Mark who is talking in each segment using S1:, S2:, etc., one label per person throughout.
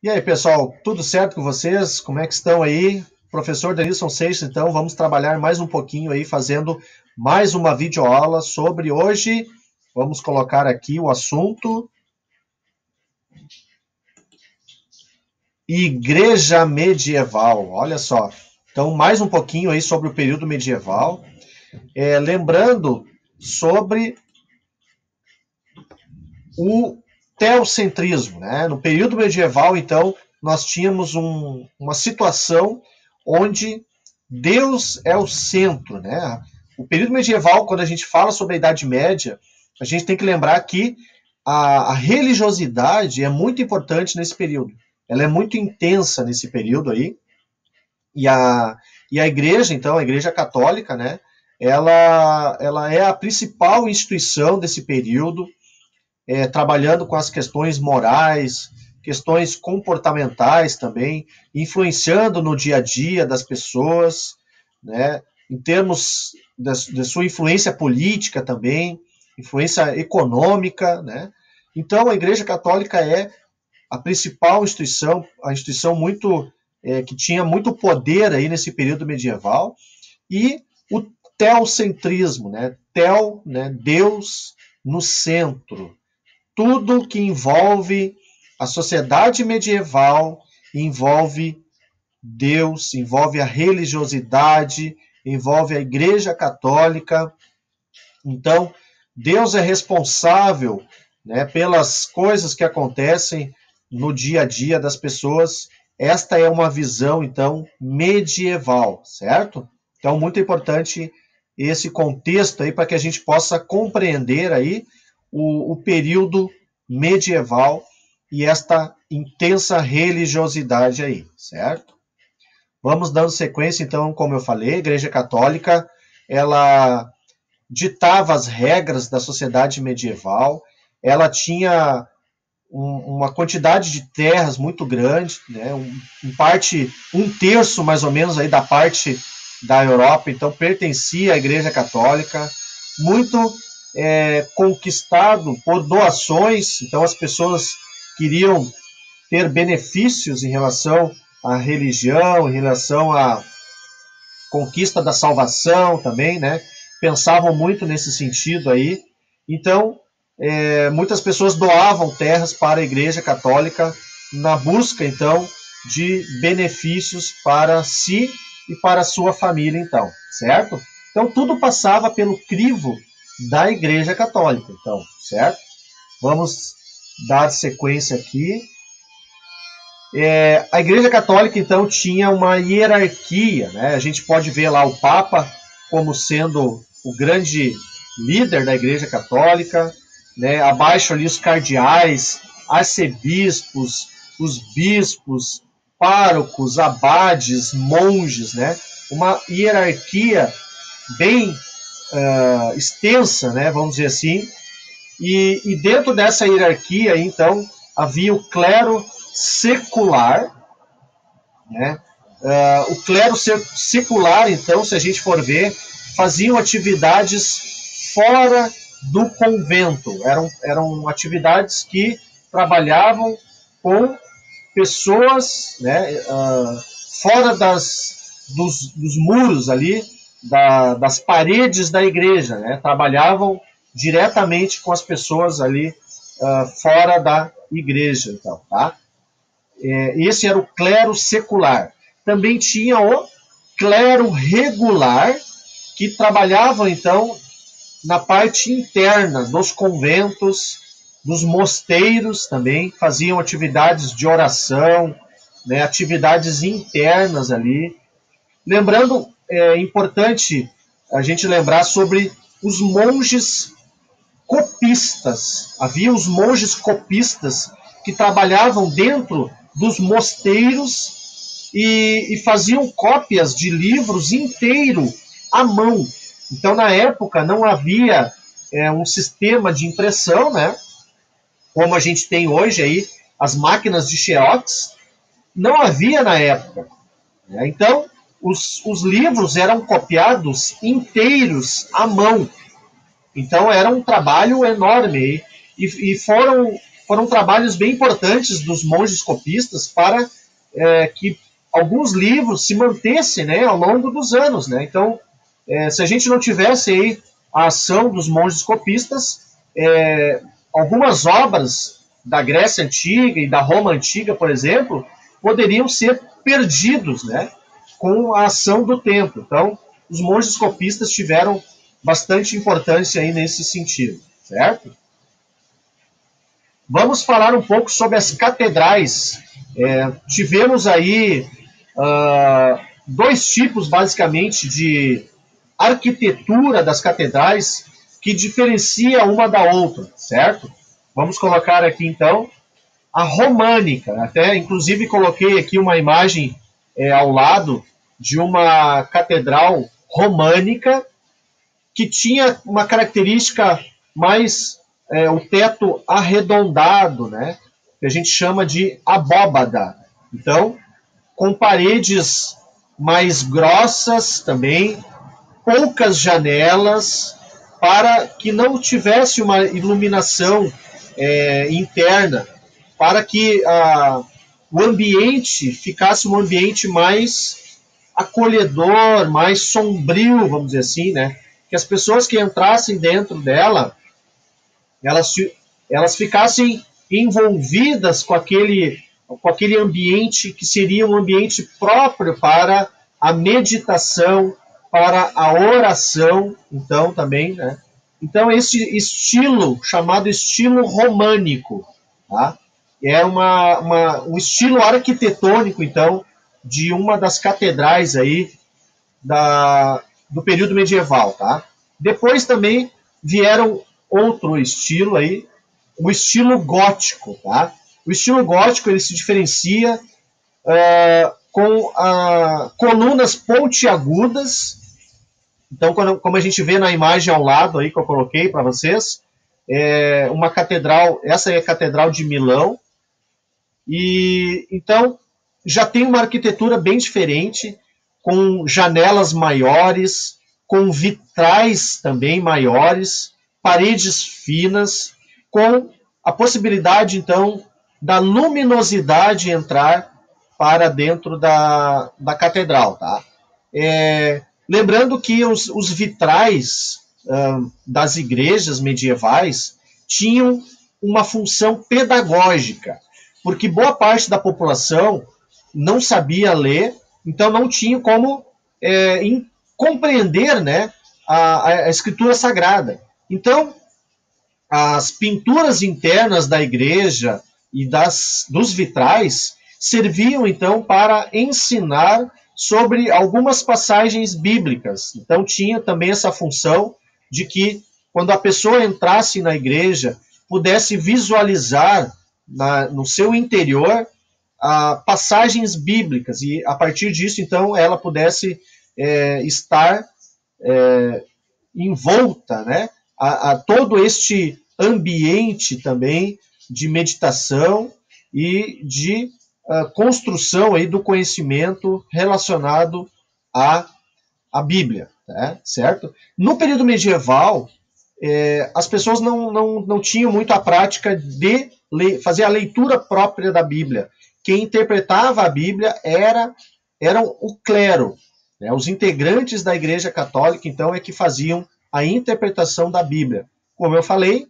S1: E aí, pessoal, tudo certo com vocês? Como é que estão aí? Professor Denilson Seixas, então, vamos trabalhar mais um pouquinho aí, fazendo mais uma videoaula sobre hoje. Vamos colocar aqui o assunto Igreja Medieval. Olha só. Então, mais um pouquinho aí sobre o período medieval. Lembrando sobre o teocentrismo, né? No período medieval, então, nós tínhamos uma situação onde Deus é o centro, né? O período medieval, quando a gente fala sobre a Idade Média, a gente tem que lembrar que a religiosidade é muito importante nesse período. Ela é muito intensa nesse período aí. E a igreja, então, a igreja católica, né? Ela é a principal instituição desse período, trabalhando com as questões morais, questões comportamentais também, influenciando no dia a dia das pessoas, né, em termos de sua influência política também, influência econômica, né. Então, a Igreja Católica é a principal instituição, a instituição muito que tinha muito poder aí nesse período medieval, e o teocentrismo, né, né, Deus no centro, tudo que envolve a sociedade medieval envolve Deus, envolve a religiosidade, envolve a Igreja Católica. Então, Deus é responsável, né, pelas coisas que acontecem no dia a dia das pessoas. Esta é uma visão, então, medieval, certo? Então, muito importante esse contexto aí para que a gente possa compreender aí o período medieval e esta intensa religiosidade aí, certo? Vamos dando sequência, então, como eu falei, a Igreja Católica, ela ditava as regras da sociedade medieval, ela tinha uma quantidade de terras muito grande, né? Em parte, um terço mais ou menos aí da parte da Europa, então pertencia à Igreja Católica, muito conquistado por doações, então as pessoas queriam ter benefícios em relação à religião, em relação à conquista da salvação também, né? Pensavam muito nesse sentido aí. Então, muitas pessoas doavam terras para a Igreja Católica na busca, então, de benefícios para si e para a sua família, então, certo? Então, tudo passava pelo crivo da Igreja Católica, então, certo? Vamos dar sequência aqui. A Igreja Católica, então, tinha uma hierarquia, né? A gente pode ver lá o Papa como sendo o grande líder da Igreja Católica, né? Abaixo ali os cardeais, arcebispos, os bispos, párocos, abades, monges, né? Uma hierarquia bem extensa, né? Vamos dizer assim. E dentro dessa hierarquia, então, havia o clero secular, né? O clero secular, então, se a gente for ver, faziam atividades fora do convento. Eram atividades que trabalhavam com pessoas, né, fora dos muros ali, das paredes da igreja, né? Trabalhavam diretamente com as pessoas ali fora da igreja, então, tá? Esse era o clero secular. Também tinha o clero regular, que trabalhava, então, na parte interna dos conventos, dos mosteiros também, faziam atividades de oração, né, atividades internas ali. Lembrando, é importante a gente lembrar sobre os monges copistas. Havia os monges copistas que trabalhavam dentro dos mosteiros e faziam cópias de livros inteiro à mão. Então, na época, não havia um sistema de impressão, né? Como a gente tem hoje aí, as máquinas de xerox, não havia na época. Né? Então, os livros eram copiados inteiros à mão. Então, era um trabalho enorme. E foram foram trabalhos bem importantes dos monges copistas para que alguns livros se mantessem, né, ao longo dos anos, né? Então, se a gente não tivesse aí a ação dos monges copistas, algumas obras da Grécia Antiga e da Roma Antiga, por exemplo, poderiam ser perdidos, né, com a ação do tempo. Então, os monges copistas tiveram bastante importância aí nesse sentido, certo? Vamos falar um pouco sobre as catedrais. Tivemos aí dois tipos, basicamente, de arquitetura das catedrais que diferencia uma da outra, certo? Vamos colocar aqui, então, a românica. Até, inclusive, coloquei aqui uma imagem ao lado de uma catedral românica que tinha uma característica mais o teto arredondado, né? Que a gente chama de abóbada. Então, com paredes mais grossas também, poucas janelas, para que não tivesse uma iluminação interna, para que o ambiente ficasse um ambiente mais acolhedor, mais sombrio, vamos dizer assim, né? Que as pessoas que entrassem dentro dela, elas ficassem envolvidas com aquele ambiente que seria um ambiente próprio para a meditação, para a oração, então também, né? Então esse estilo chamado estilo românico, tá? É um estilo arquitetônico, então, de uma das catedrais aí do período medieval, tá? Depois também vieram outro estilo aí, o estilo gótico, tá? O estilo gótico ele se diferencia com colunas pontiagudas. Então, como a gente vê na imagem ao lado aí que eu coloquei para vocês, uma catedral, essa é a Catedral de Milão, e então já tem uma arquitetura bem diferente, com janelas maiores, com vitrais também maiores, paredes finas, com a possibilidade, então, da luminosidade entrar para dentro da catedral, tá? Lembrando que os vitrais das igrejas medievais tinham uma função pedagógica, porque boa parte da população não sabia ler, então não tinha como compreender, né, a escritura sagrada. Então, as pinturas internas da igreja e dos vitrais serviam, então, para ensinar sobre algumas passagens bíblicas. Então, tinha também essa função de que, quando a pessoa entrasse na igreja, pudesse visualizar no seu interior passagens bíblicas, e a partir disso, então, ela pudesse estar envolta, né, a todo este ambiente também de meditação e de construção aí do conhecimento relacionado à Bíblia, tá? Certo? No período medieval, as pessoas não tinham muito a prática de fazer a leitura própria da Bíblia. Quem interpretava a Bíblia eram o clero, né? Os integrantes da Igreja Católica, então, que faziam a interpretação da Bíblia. Como eu falei,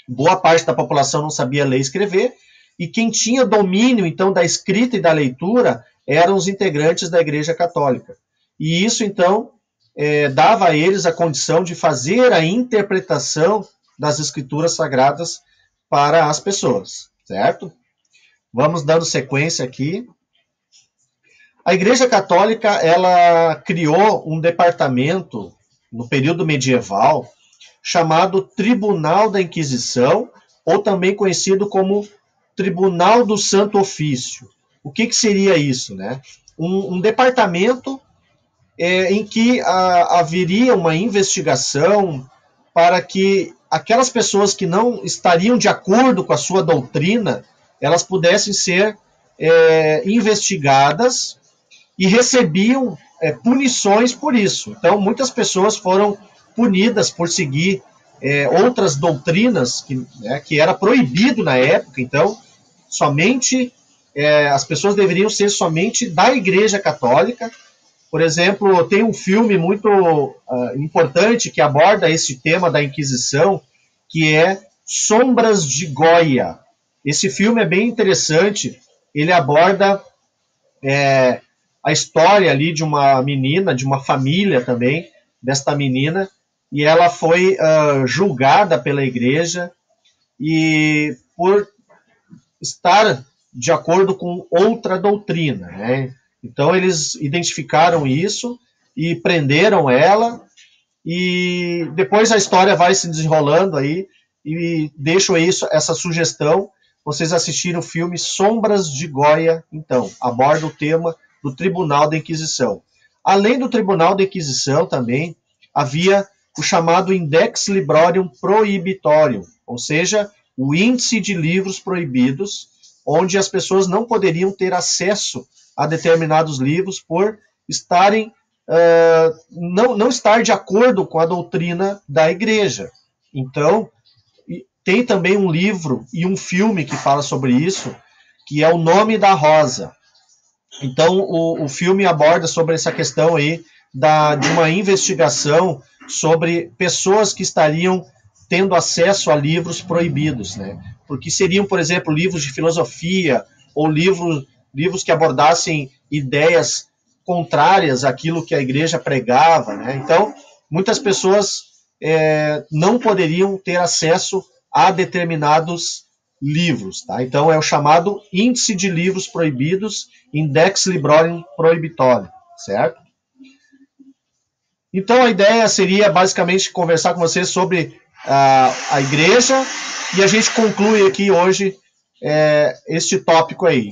S1: boa parte da população não sabia ler e escrever, e quem tinha domínio, então, da escrita e da leitura eram os integrantes da Igreja Católica. E isso, então, dava a eles a condição de fazer a interpretação das Escrituras Sagradas para as pessoas, certo? Vamos dando sequência aqui. A Igreja Católica, ela criou um departamento no período medieval chamado Tribunal da Inquisição, ou também conhecido como Tribunal do Santo Ofício. O que seria isso, né? Um departamento em que haveria uma investigação para que aquelas pessoas que não estariam de acordo com a sua doutrina, elas pudessem ser investigadas e recebiam punições por isso. Então, muitas pessoas foram punidas por seguir outras doutrinas que era proibido na época. Então, somente as pessoas deveriam ser somente da Igreja Católica. Por exemplo, tem um filme muito importante que aborda esse tema da Inquisição, que é Sombras de Goya. Esse filme é bem interessante. Ele aborda a história ali de uma menina, de uma família também, desta menina, e ela foi julgada pela igreja e por estar de acordo com outra doutrina, né? Então eles identificaram isso e prenderam ela, e depois a história vai se desenrolando aí, e deixo essa sugestão, vocês assistirem o filme Sombras de Goya, então, aborda o tema do Tribunal da Inquisição. Além do Tribunal da Inquisição também, havia o chamado Index Librorum Prohibitorium, ou seja, o índice de livros proibidos, onde as pessoas não poderiam ter acesso a determinados livros por estarem não estar de acordo com a doutrina da igreja. Então, tem também um livro e um filme que fala sobre isso, que é O Nome da Rosa. Então, o filme aborda sobre essa questão aí de uma investigação sobre pessoas que estariam tendo acesso a livros proibidos, né? Porque seriam, por exemplo, livros de filosofia ou livros que abordassem ideias contrárias àquilo que a igreja pregava, né? Então, muitas pessoas não poderiam ter acesso a determinados livros, tá? Então, é o chamado Índice de Livros Proibidos, Index Librorum Prohibitorium, certo? Então, a ideia seria basicamente conversar com vocês sobre a igreja, e a gente conclui aqui hoje este tópico aí.